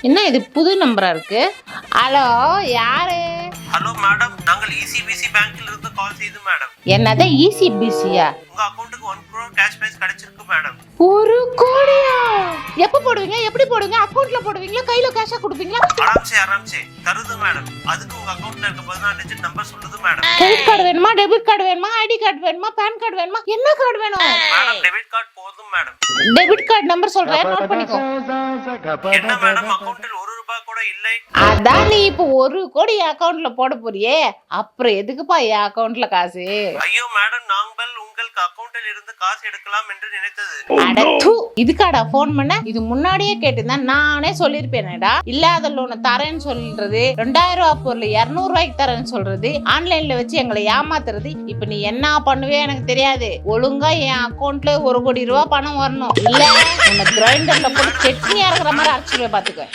என்ன இது புது நம்பரா இருக்கு? ஹலோ, யாரு? ஹலோ மேடம், நாங்கள் ECBC பேங்க்ல இருந்து கால் செய்து மேடம். என்னது ECBCயா? உங்க அக்கவுண்ட்டுக்கு 1 crore கேஷ் பிரைஸ் கிடைச்சிருக்கு மேடம். 1 கோடியா? எப்ப போடுவீங்க? எப்படி போடுவீங்க? அக்கவுண்ட்ல போடுவீங்களா? கையில கேஷா கொடுப்பீங்களா? ஆராம்சே தருது மேடம். அதுக்கு உங்க அக்கவுண்ட்ல இருக்க 14 டிஜிட் நம்பர் சொல்லுது மேடம். கிரெடிட் கார்டு வேணுமா? டெபிட் கார்டு வேணுமா? ஐடி கார்டு வேணுமா? பான் கார்டு வேணுமா? என்ன கார்டு வேணும்? மேடம் டெபிட் கார்டு போதும் மேடம். டெபிட் கார்டு நம்பர் சொல்றேன், நோட் பண்ணிக்கோ. என்ன மேடம் அக்கவுண்டில் 1 ரூபாய் கூட இல்லை? அதான் நீ இப்போ 1 கோடி அக்கவுண்ட்ல போட போறியே, அப்புறம் எதுக்குப்பா என் அக்கவுண்ட்ல காசு? ஐயோ மேடம், நாங்கள் உங்களுக்கு அக்கவுண்டில் இருந்து காசு எடுக்கலாம் என்று நினைத்தது. அட தூ, இதுக்காடா போன் பண்ண? இது முன்னாடியே கேட்டிருந்தா நானே சொல்லிருப்பேனேடா. இல்லாத லோனை தரேன்னு சொல்றது, 2000 ரூபாய் பொருள் 200 ரூபாய்க்கு தரேன்னு சொல்றது, ஆன்லைன்ல வச்சு எங்களை ஏமாத்துறது. இப்ப நீ என்ன பண்ணுவே எனக்கு தெரியாது. ஒழுங்கா என் அக்கவுண்ட்ல 1 கோடி ரூபாய் பணம் வரணும். இல்ல உன்னை கிரைண்டர்ல போட்டு சட்னி அரைக்கிற மாதிரி அரைச்சிருவே பாத்துக்க.